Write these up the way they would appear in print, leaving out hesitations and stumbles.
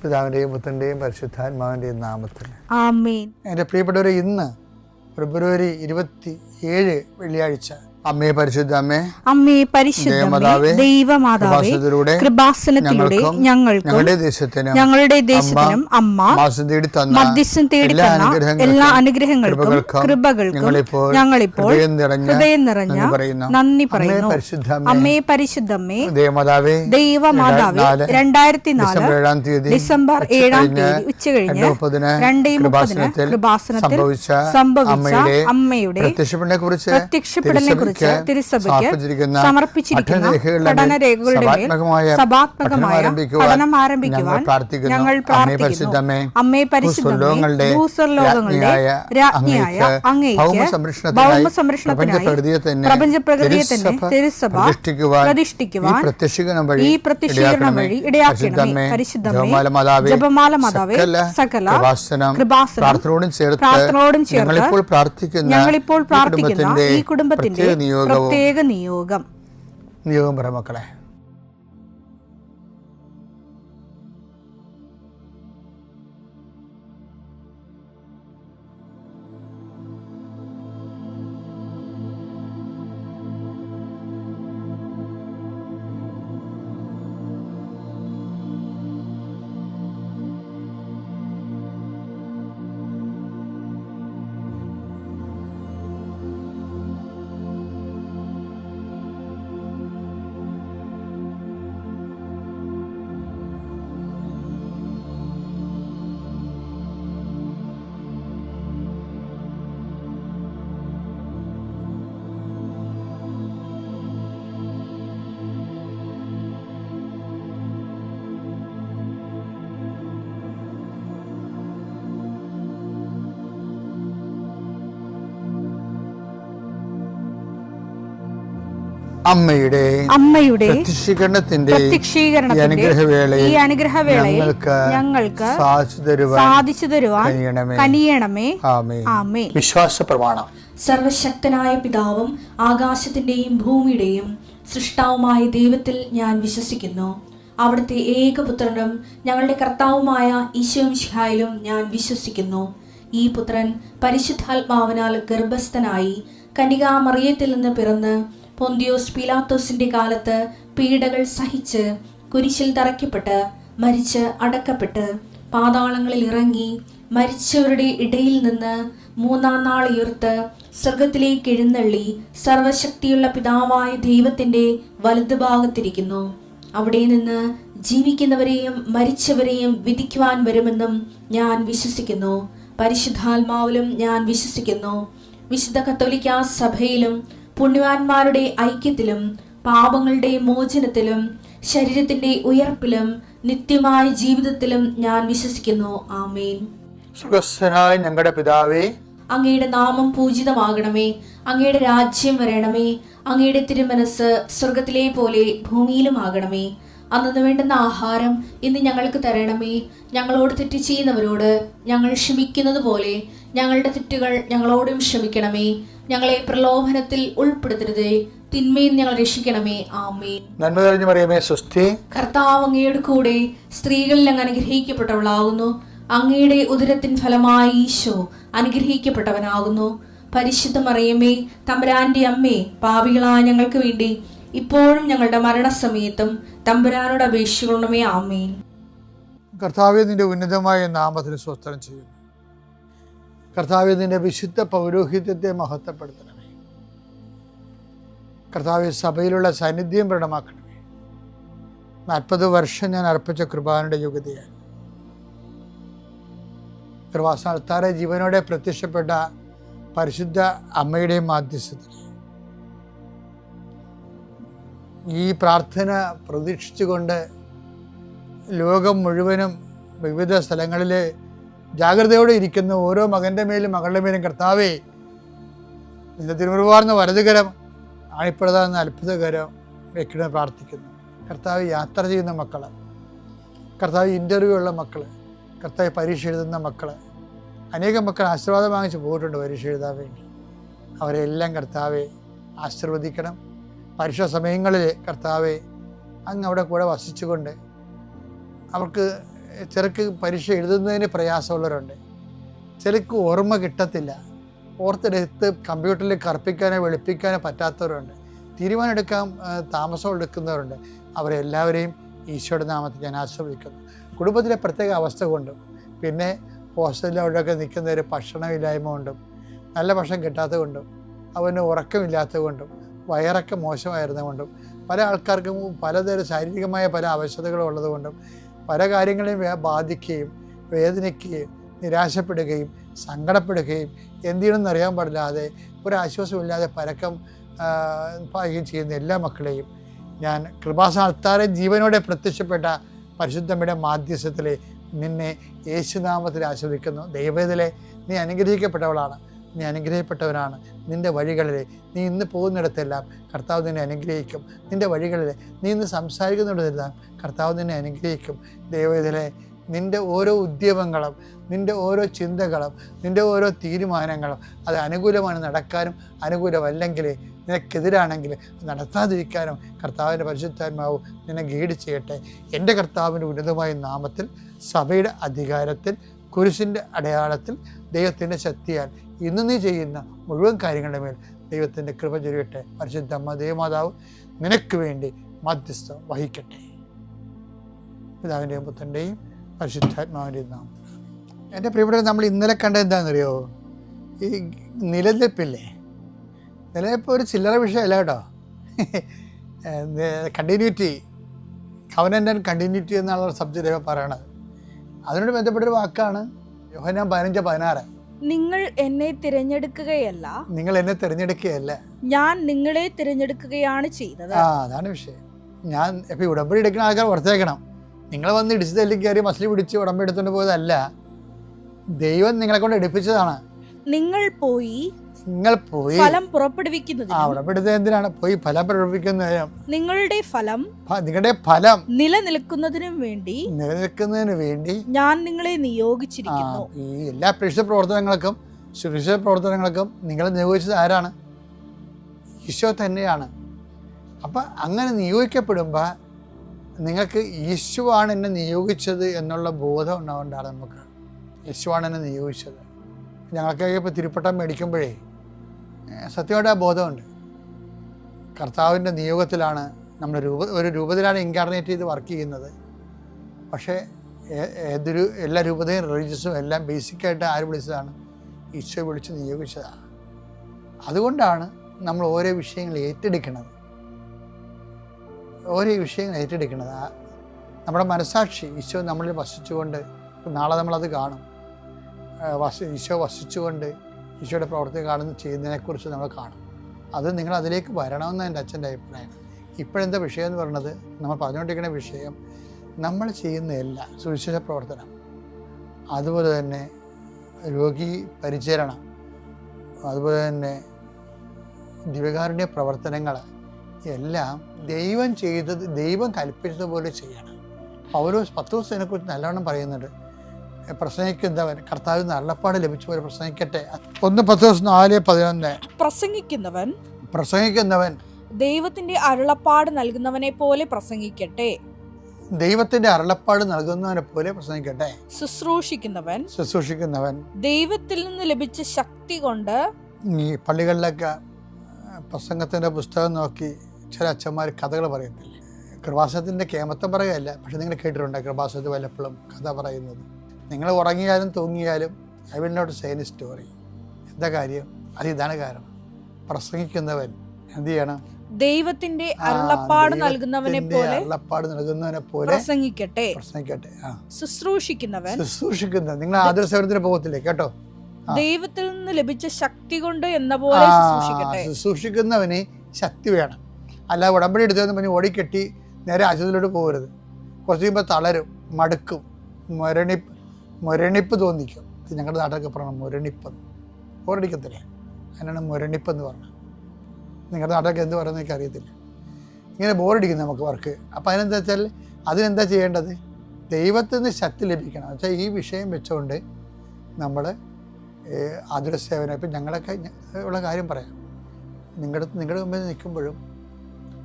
പിതാവിൻ്റെയും പുത്രൻ്റെയും പരിശുദ്ധാത്മാവിൻ്റെയും നാമത്തിൽ ആമേൻ. എൻ്റെ പ്രിയപ്പെട്ടവരെ, ഇന്ന് ഫെബ്രുവരി 27 വെള്ളിയാഴ്ച. അമ്മേ പരിശുദ്ധ അമ്മേ, അമ്മേ പരിശുദ്ധ ദൈവമാതാവേ, കൃപാസനത്തിലൂടെ ഞങ്ങൾക്കും ഞങ്ങളുടെ ദേശത്തിനും അമ്മ മധ്യസ്ഥം തേടി തന്ന എല്ലാ അനുഗ്രഹങ്ങൾക്കും കൃപകൾക്കും ഞങ്ങളിപ്പോൾ ഹൃദയം നിറഞ്ഞ നന്ദി പറയുന്നു. അമ്മേ പരിശുദ്ധമ്മേ ദൈവമാതാവേ, 2004 ഡിസംബർ 7 ഉച്ചകഴിഞ്ഞ് 2:30 കൃപാസനത്തിൽ സംഭവിച്ച അമ്മയുടെ പ്രത്യക്ഷപ്പെടലിനെ കുറിച്ച് തിരുസഭയ്ക്ക് സമർപ്പിച്ചിരിക്കുന്ന പഠനരേഖകളുടെ മേൽ സഭാത്മകമായ പഠനം ആരംഭിക്കുവാൻ ഞങ്ങൾ പ്രാർത്ഥിക്കുന്നു. അമ്മേ പരിശുദ്ധമേ, ഭൂസ്വർലോകങ്ങളുടെ രാജ്ഞിയായ അങ്ങേയ്ക്ക് ഭൗമസംരക്ഷണത്തിനായി പ്രപഞ്ചപ്രകൃതിയെ തന്നെ തിരുസഭ പ്രതിഷ്ഠിക്കുവാൻ ഈ പ്രത്യക്ഷീകരണം വഴി ഇടയാക്കണമേ. പരിശുദ്ധമേ, ജപമാല മാതാവേ, സകല കൃപാസനം പ്രാർത്ഥനയോടും ചേർത്ത് ഞങ്ങളിപ്പോൾ പ്രാർത്ഥിക്കുന്ന ഈ കുടുംബത്തിന്റെ പ്രത്യേക നിയോഗം പറ മക്കളെ. അമ്മയുടെ പ്രത്യക്ഷീകരണത്തിന്റെ ഈ അനുഗ്രഹവേളയിൽ ഞങ്ങൾക്ക് സാധിച്ചു തരുവാൻ കനിയണമേ. ആമേൻ. വിശ്വാസ പ്രമാണം. സർവശക്തനായ പിതാവും ആകാശത്തിന്റെയും ഭൂമിയുടെയും സൃഷ്ടാവുമായ ദൈവത്തിൽ ഞാൻ വിശ്വസിക്കുന്നു. അവിടുത്തെ ഏകപുത്രനും ഞങ്ങളുടെ കർത്താവുമായ ഈശോ മിശിഹായിലും ഞാൻ വിശ്വസിക്കുന്നു. ഈ പുത്രൻ പരിശുദ്ധാത്മാവിനാൽ ഗർഭസ്ഥനായി കന്യകാമറിയത്തിൽ നിന്ന് പിറന്ന് പൊന്തിയോസ് പീലാത്തോസിന്റെ കാലത്ത് പീഡകൾ സഹിച്ച് കുരിശിൽ തറയ്ക്കപ്പെട്ട് മരിച്ച് അടക്കപ്പെട്ട് പാതാളങ്ങളിൽ ഇറങ്ങി മരിച്ചവരുടെ ഇടയിൽ നിന്ന് 3-ാം നാൾ ഉയർത്ത് സ്വർഗത്തിലേക്ക് എഴുന്നള്ളി സർവശക്തിയുള്ള പിതാവായ ദൈവത്തിന്റെ വലതുഭാഗത്തിരിക്കുന്നു. അവിടെ നിന്ന് ജീവിക്കുന്നവരെയും മരിച്ചവരെയും വിധിക്കുവാൻ വരുമെന്നും ഞാൻ വിശ്വസിക്കുന്നു. പരിശുദ്ധാത്മാവിലും ഞാൻ വിശ്വസിക്കുന്നു. വിശുദ്ധ കത്തോലിക്കാ സഭയിലും പുണ്യവാന്മാരുടെ ഐക്യത്തിലും പാപങ്ങളുടെ മോചനത്തിലും ശരീരത്തിന്റെ ഉയർപ്പിലും നിത്യമായ ജീവിതത്തിലും ഞാൻ വിശ്വസിക്കുന്നു. ആമേൻ. സ്വർഗ്ഗസ്ഥനായ ഞങ്ങളുടെ പിതാവേ, അങ്ങയുടെ നാമം പൂജിതമാകണമേ. അങ്ങയുടെ രാജ്യം വരണമേ. അങ്ങയുടെ തിരുമനസ് സ്വർഗത്തിലെ പോലെ ഭൂമിയിലും ആകണമേ. അന്നു വേണ്ടുന്ന ആഹാരം ഇന്ന് ഞങ്ങൾക്ക് തരണമേ. ഞങ്ങളോട് തെറ്റ് ചെയ്യുന്നവരോട് ഞങ്ങൾ ക്ഷമിക്കുന്നത് പോലെ ഞങ്ങളുടെ തെറ്റുകൾ ഞങ്ങളോടും ക്ഷമിക്കണമേ. ഞങ്ങളെ പ്രലോഭനത്തിൽ ഉൾപ്പെടുത്തരുതേ, തിന്മയിൽ ഞങ്ങൾ രക്ഷിക്കണമേ. ആമേൻ. നന്മ നിറഞ്ഞ മറിയമേ, സ്വസ്തി. കർത്താവ് അങ്ങയുടെ കൂടെ സ്ത്രീകളിൽ അങ്ങ് അനുഗ്രഹിക്കപ്പെട്ടവളാകുന്നു. അങ്ങയുടെ ഉദരത്തിൻ ഫലമായി ഈശോ അനുഗ്രഹിക്കപ്പെട്ടവനാകുന്നു. പരിശുദ്ധ മറിയമേ, തമ്പുരാന്റെ അമ്മേ, പാപികളായ ഞങ്ങൾക്ക് വേണ്ടി ഇപ്പോഴും ഞങ്ങളുടെ മരണസമയത്തും തമ്പുരാനോട് അപേക്ഷിക്കണമേ. ആമേൻ. കർത്താവേ, നിന്റെ ഉന്നതമായ നാമത്തിന് സ്തോത്രം ചെയ്യുന്നു. കർത്താവേ, നിന്റെ വിശുദ്ധ പൗരോഹിത്യത്തെ മഹത്വപ്പെടുത്തണമേ. കർത്താവേ, സഭയിലുള്ള സാന്നിധ്യം പ്രകടമാക്കണമേ. 40 വർഷം ഞാൻ അർപ്പിച്ച കൃപാനയുടെ യോഗ്യതയാണ്. കൃപാസ്ഥാനത്താറെ ജീവനോടെ പ്രത്യക്ഷപ്പെട്ട പരിശുദ്ധ അമ്മയുടെ മാധ്യസ്ഥത്തിൽ ഈ പ്രാർത്ഥന പ്രതീക്ഷിച്ചുകൊണ്ട് ലോകം മുഴുവനും വിവിധ സ്ഥലങ്ങളിൽ ജാഗ്രതയോടെ ഇരിക്കുന്ന ഓരോ മകൻ്റെ മേലും മകളുടെ മേലും കർത്താവേ, നിന്റെ തിരുമുറിവാർന്ന വലതുകരം ആണിപ്പെടുന്ന അത്ഭുതകരം വെക്കണമെന്ന് പ്രാർത്ഥിക്കുന്നു. കർത്താവ് യാത്ര ചെയ്യുന്ന മക്കൾ, കർത്താവ് ഇൻ്റർവ്യൂ ഉള്ള മക്കൾ, കർത്താവ് പരീക്ഷ എഴുതുന്ന മക്കൾ, അനേകം മക്കൾ ആശീർവാദം വാങ്ങിച്ച് പോയിട്ടുണ്ട് പരീക്ഷ എഴുതാൻ വേണ്ടി. അവരെല്ലാം കർത്താവെ ആശീർവദിക്കണം. പരീക്ഷാ സമയങ്ങളിൽ കർത്താവെ അങ്ങ് അവിടെ കൂടെ വസിച്ചുകൊണ്ട് അവർക്ക് ചിലർക്ക് പരീക്ഷ എഴുതുന്നതിന് പ്രയാസമുള്ളവരുണ്ട്, ചിലർക്ക് ഓർമ്മ കിട്ടത്തില്ല, ഓർത്തെടുത്ത് കമ്പ്യൂട്ടറിൽ കറുപ്പിക്കാനോ വെളുപ്പിക്കാനോ പറ്റാത്തവരുണ്ട്, തീരുമാനം എടുക്കാൻ താമസം എടുക്കുന്നവരുണ്ട്. അവരെല്ലാവരെയും ഈശോയുടെ നാമത്തിൽ ഞാൻ ആശ്രയിക്കുന്നു. കുടുംബത്തിലെ പ്രത്യേക അവസ്ഥ കൊണ്ടും പിന്നെ ഹോസ്റ്റലിൽ അവിടെയൊക്കെ നിൽക്കുന്നവർ ഭക്ഷണമില്ലായ്മ കൊണ്ടും നല്ല ഭക്ഷണം കിട്ടാത്തത് കൊണ്ടും അവന് ഉറക്കമില്ലാത്തത് കൊണ്ടും വയറൊക്കെ മോശമായിരുന്നതുകൊണ്ടും പല ആൾക്കാർക്കും പലതരം ശാരീരികമായ പല അവശതകളും ഉള്ളതുകൊണ്ടും പല കാര്യങ്ങളെയും ബാധിക്കുകയും വേദനിക്കുകയും നിരാശപ്പെടുകയും സങ്കടപ്പെടുകയും എന്ത് ചെയ്യണമെന്ന് അറിയാൻ പാടില്ലാതെ ഒരാശ്വാസമില്ലാതെ പരക്കം പാകുകയും ചെയ്യുന്ന എല്ലാ മക്കളെയും ഞാൻ കൃപാസനത്താറെ ജീവനോടെ പ്രത്യക്ഷപ്പെട്ട പരിശുദ്ധമ്മയുടെ മാധ്യസ്ഥത്തിൽ നിന്നെ യേശുനാമത്തിൽ ആശ്രയിക്കുന്നു. ദൈവത്തിലെ നീ അനുഗ്രഹിക്കപ്പെട്ടവളാണ്, നീ അനുഗ്രഹിക്കപ്പെട്ടവനാണ്. നിൻ്റെ വഴികളിൽ നീ ഇന്ന് പോകുന്നിടത്തെല്ലാം കർത്താവ് നിന്നെ അനുഗ്രഹിക്കും. നിൻ്റെ വഴികളിൽ നീ ഇന്ന് സംസാരിക്കുന്നിടത്തെല്ലാം കർത്താവ് നിന്നെ അനുഗ്രഹിക്കും. ദൈവത്തിലെ നിൻ്റെ ഓരോ ഉദ്യമങ്ങളും നിൻ്റെ ഓരോ ചിന്തകളും നിൻ്റെ ഓരോ തീരുമാനങ്ങളും അത് അനുകൂലമാണ് നടക്കാനും അനുകൂലമല്ലെങ്കിൽ നിനക്കെതിരാണെങ്കിൽ നടത്താതിരിക്കാനും കർത്താവിൻ്റെ പരിശുദ്ധാത്മാവ് നിന്നെ ഗൈഡ് ചെയ്യട്ടെ. എൻ്റെ കർത്താവിൻ്റെ ഉന്നതമായ നാമത്തിൽ സഭയുടെ അധികാരത്തിൽ കുരിശിൻ്റെ അടയാളത്തിൽ ദൈവത്തിൻ്റെ ശക്തിയാൽ ഇന്ന് നീ ചെയ്യുന്ന മുഴുവൻ കാര്യങ്ങളുടെ മേൽ ദൈവത്തിൻ്റെ കൃപ ചൊരിയട്ടെ. പരിശുദ്ധ അമ്മ ദൈവമാതാവ് നിനക്ക് വേണ്ടി മധ്യസ്ഥം വഹിക്കട്ടെ. പിതാവിൻ്റെയും പുത്രൻ്റെയും പരിശുദ്ധാത്മാവിൻ്റെയും നാമത്തിൽ. എൻ്റെ പ്രിയപ്പെട്ടവർ, നമ്മൾ ഇന്നലെ കണ്ടത് എന്താണെന്നറിയോ? ഈ നിലനിൽപ്പില്ലേ, നിലനിൽപ്പ് ഒരു ചില്ലറ വിഷയമല്ല കേട്ടോ. കണ്ടിന്യൂറ്റി, കവനൻ്റ് ആൻഡ് കണ്ടിന്യൂറ്റി എന്നുള്ള സബ്ജക്റ്റ് പറയണത്. അതിനോട് ബന്ധപ്പെട്ടൊരു വാക്കാണ് യോഹന്നാൻ 15:16. നിങ്ങൾ എന്നെ തിരഞ്ഞെടുക്കുകയല്ല, നിങ്ങൾ എന്നെ തിരഞ്ഞെടുക്കുകയല്ല, ഞാൻ നിങ്ങളെ തിരഞ്ഞെടുക്കുകയാണ് ചെയ്തത്. അതാണ് വിഷയം. ഞാൻ ഇപ്പം ഉടമ്പടി എടുക്കുന്ന ആൾക്കാർ ഓർത്തേക്കണം, നിങ്ങൾ വന്ന് ഇടിച്ച് തല്ലി കയറി മസിലി പിടിച്ച് ഉടമ്പടി എടുത്തുകൊണ്ട് പോയതല്ല, ദൈവം നിങ്ങളെ കൊണ്ട് എടുപ്പിച്ചതാണ്. നിങ്ങൾ പോയി ഫലം പുറപ്പെടുവിക്കുന്നതിനും, ഉടമ്പടിത്തം എന്തിനാണ്? പോയി ഫലം പുറപ്പെടുവിക്കുന്നതിനും നിങ്ങളുടെ ഫലം നിലനിൽക്കുന്നതിനും വേണ്ടി ഞാൻ നിങ്ങളെ നിയോഗിച്ചിരിക്കുന്നു. ഈ എല്ലാ സുവിശേഷ പ്രവർത്തനങ്ങൾക്കും നിങ്ങളെ നിയോഗിച്ചത് ആരാണ്? ഈശോ തന്നെയാണ്. അപ്പം അങ്ങനെ നിയോഗിക്കപ്പെടുമ്പോൾ നിങ്ങൾക്ക് യേശുവാണ് എന്നെ നിയോഗിച്ചത് എന്നുള്ള ബോധം ഉണ്ടാവേണ്ടതാണ്. നമുക്ക് യേശുവാണ് എന്നെ നിയോഗിച്ചത്. ഞങ്ങൾക്കൊക്കെ ഇപ്പോൾ തിരുപ്പട്ടം മേടിക്കുമ്പോഴേ സത്യമായിട്ട് ആ ബോധമുണ്ട്. കർത്താവിൻ്റെ നിയോഗത്തിലാണ് നമ്മൾ ഒരു രൂപത്തിലാണ് ഇൻകാർണേറ്റ് ചെയ്ത് വർക്ക് ചെയ്യുന്നത്. പക്ഷേ എല്ലാ രൂപതയും റിലീജിയസും എല്ലാം ബേസിക്കായിട്ട് ആര് വിളിച്ചതാണ്? ഈശോ വിളിച്ച് നിയോഗിച്ചതാണ്. അതുകൊണ്ടാണ് നമ്മൾ ഓരോ വിഷയങ്ങൾ ഏറ്റെടുക്കുന്നത്. നമ്മുടെ മനസാക്ഷി ഈശോ നമ്മളിൽ വസിച്ചുകൊണ്ട്, നാളെ നമ്മളത് കാണും, ഈശോ വസിച്ചുകൊണ്ട് ഈശോയുടെ പ്രവർത്തി കാണുന്ന ചെയ്യുന്നതിനെക്കുറിച്ച് നമ്മൾ കാണും. അത് നിങ്ങൾ അതിലേക്ക് വരണമെന്ന് എൻ്റെ അച്ഛൻ്റെ അഭിപ്രായം. ഇപ്പോഴെന്താ വിഷയം എന്ന് പറയുന്നത്, നമ്മൾ പറഞ്ഞുകൊണ്ടിരിക്കുന്ന വിഷയം നമ്മൾ ചെയ്യുന്ന എല്ലാ സുവിശേഷ പ്രവർത്തനം, അതുപോലെ തന്നെ രോഗി പരിചരണം, അതുപോലെ തന്നെ ദിവ്യകാരുണ്യ പ്രവർത്തനങ്ങൾ എല്ലാം ദൈവം കൽപ്പിച്ചതുപോലെ ചെയ്യണം. പൗലോസ് 10 ദിവസത്തിനെക്കുറിച്ച് നല്ലവണ്ണം പറയുന്നുണ്ട്. പ്രസംഗിക്കുന്നവൻ കർത്താവിന് അരുളപ്പാട് ലഭിച്ച പോലെ പ്രസംഗിക്കട്ടെ. 1 Petrus 4:11. പ്രസംഗിക്കുന്നവൻ ദൈവത്തിന്റെ അരുളപ്പാട് നൽകുന്നവനെ പോലെ പ്രസംഗിക്കട്ടെ. ദൈവത്തിന്റെ അരുളപ്പാട് നൽകുന്നവനെ പോലെ പ്രസംഗിക്കട്ടെ. ശുശ്രൂഷിക്കുന്നവൻ ദൈവത്തിൽ നിന്ന് ലഭിച്ച ശക്തി കൊണ്ട്. ഈ പള്ളികളിലൊക്കെ പ്രസംഗത്തിന്റെ പുസ്തകം നോക്കി ചില അച്ഛന്മാർ കഥകൾ പറയത്തില്ലേ? കൃപാസനത്തിന്റെ കേമത്തം പറയുകയല്ല, പക്ഷെ നിങ്ങൾ കേട്ടിട്ടുണ്ട് കൃപാസനത്തിൽ വല്ലപ്പോഴും കഥ പറയുന്നത്. നിങ്ങൾ ഉറങ്ങിയാലും തൂങ്ങിയാലും I will not say any story. എന്താ കാര്യം? ഇതാണ് കാരണം. പ്രസംഗിക്കുന്നവൻ എന്ത് ചെയ്യണം? ദൈവത്തിന്റെ അരുളപ്പാട് നൽകുന്നവനെ പോലെ പ്രസംഗിക്കട്ടെ. ശുശ്രൂഷിക്കുന്നവൻ നിങ്ങൾ ആദര സേവനത്തിന് പോകത്തില്ലേ? കേട്ടോ, ദൈവത്തിൽ നിന്ന് ലഭിച്ച ശക്തി കൊണ്ട് എന്ന പോലെ ശുശ്രൂഷിക്കുന്നവന് ശക്തി വേണം. അല്ല ഉടമ്പടി എടുത്തതെന്ന് പറഞ്ഞ് ഓടിക്കെട്ടി നേരെ ആശുപത്രിയിലോട്ട് പോകരുത്. കുറച്ച് കഴിയുമ്പോൾ തളരും, മടുക്കും, മുരണിപ്പ് തോന്നിക്കും. ഞങ്ങളുടെ നാട്ടിലൊക്കെ പറയണം മുരണിപ്പ്. ബോറടിക്കത്തില്ലേ? അതിനാണ് മുരണിപ്പെന്ന് പറഞ്ഞത്. നിങ്ങളുടെ നാട്ടിലൊക്കെ എന്ത് പറയുന്നത് എനിക്ക് അറിയത്തില്ല. ഇങ്ങനെ ബോറടിക്കും നമുക്ക് വർക്ക്. അപ്പോൾ അതിനെന്താ വെച്ചാൽ അതിനെന്താ ചെയ്യേണ്ടത്? ദൈവത്തിൽ നിന്ന് ശക്തി ലഭിക്കണം. വെച്ചാൽ ഈ വിഷയം വെച്ചുകൊണ്ട് നമ്മൾ ആതുര സേവനം, ഇപ്പം ഞങ്ങളൊക്കെ ഉള്ള കാര്യം പറയാം. നിങ്ങളുടെ മുമ്പിൽ നിൽക്കുമ്പോഴും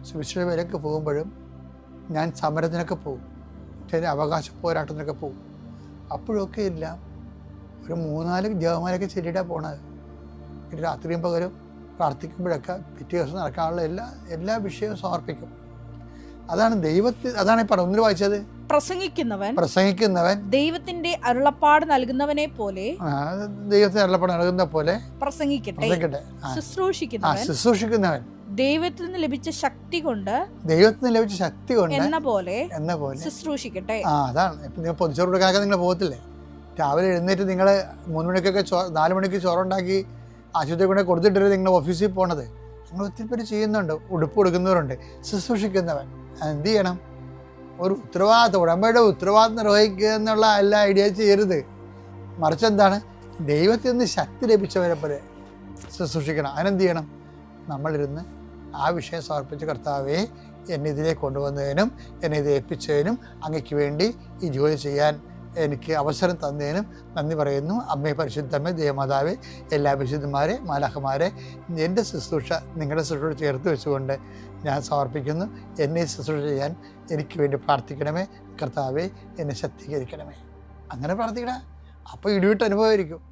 സുവിശേഷ വേലയ്ക്ക് പോകുമ്പോഴും ഞാൻ സമരത്തിനൊക്കെ പോകും. ചില അവകാശ പോരാട്ടത്തിനൊക്കെ പോകും. അപ്പോഴൊക്കെ എല്ലാം ഒരു 3-4 ജപമാലയൊക്കെ ചൊല്ലിയിട്ടാണ് പോണത്. പിന്നെ രാത്രിയും പകലും പ്രാർത്ഥിക്കുമ്പോഴൊക്കെ പിറ്റേ ദിവസം നടക്കാനുള്ള എല്ലാ വിഷയവും സമർപ്പിക്കും. അതാണ് അതാണ് ഈ ഒന്നിൽ വായിച്ചത്. പ്രസംഗിക്കുന്നവൻ ദൈവത്തിന്റെ അരുളപ്പാട് നൽകുന്നവനെ പോലെ ദൈവത്തിന് അരുളപ്പാട് നൽകുന്ന പോലെ പ്രസംഗിക്കട്ടെ. ശുശ്രൂഷിക്കുന്നവൻ ദൈവത്തിൽ നിന്ന് ലഭിച്ച ശക്തി കൊണ്ട് എന്ന പോലെ ശുശ്രൂഷിക്കട്ടെ. അതാണ്. ഇപ്പം നിങ്ങൾ പൊതിച്ചോറ് കൊടുക്കാനൊക്കെ നിങ്ങൾ പോകത്തില്ലേ? രാവിലെ എഴുന്നേറ്റ് നിങ്ങൾ 3 മണിക്കൊക്കെ 4 മണിക്ക് ചോറുണ്ടാക്കി ആശുപത്രി കൊണ്ട് കൊടുത്തിട്ടല്ലേ നിങ്ങൾ ഓഫീസിൽ പോണത്. നിങ്ങൾ ഒത്തിരി പേര് ചെയ്യുന്നുണ്ട്. ഉടുപ്പ് കൊടുക്കുന്നവരുണ്ട്. ശുശ്രൂഷിക്കുന്നവൻ എന്ത് ചെയ്യണം? ഒരു ഉത്തരവാദിത്വം, ഉടമ്പയുടെ ഉത്തരവാദിത്വം നിർവഹിക്കുക എന്നുള്ള എല്ലാ ഐഡിയ ചെയ്യരുത്. മറിച്ച് എന്താണ്? ദൈവത്തിൽ നിന്ന് ശക്തി ലഭിച്ചവരെ പോലെ ശുശ്രൂഷിക്കണം. അതിനെന്ത് ചെയ്യണം? നമ്മളിരുന്ന് ആ വിഷയം സമർപ്പിച്ച്, കർത്താവേ, എന്നെ ഇതിലേക്ക് കൊണ്ടുവന്നതിനും എന്നെ ഇത് ഏൽപ്പിച്ചതിനും അങ്ങയ്ക്ക് വേണ്ടി ഈ ജോലി ചെയ്യാൻ എനിക്ക് അവസരം തന്നതിനും നന്ദി പറയുന്നു. അമ്മേ, പരിശുദ്ധമ്മേ, ദേവമാതാവേ, എല്ലാ വിശുദ്ധന്മാരെ, മാലാഖമാരെ, എൻ്റെ ശുശ്രൂഷ നിങ്ങളുടെ ശുശ്രൂഷ ചേർത്ത് വെച്ചുകൊണ്ട് ഞാൻ സമർപ്പിക്കുന്നു. എന്നെ ശുശ്രൂഷ ചെയ്യാൻ എനിക്ക് വേണ്ടി പ്രാർത്ഥിക്കണമേ. കർത്താവേ, എന്നെ ശക്തീകരിക്കണമേ. അങ്ങനെ പ്രാർത്ഥിക്കണേ. അപ്പോൾ ഇടിവിട്ട് അനുഭവമായിരിക്കും.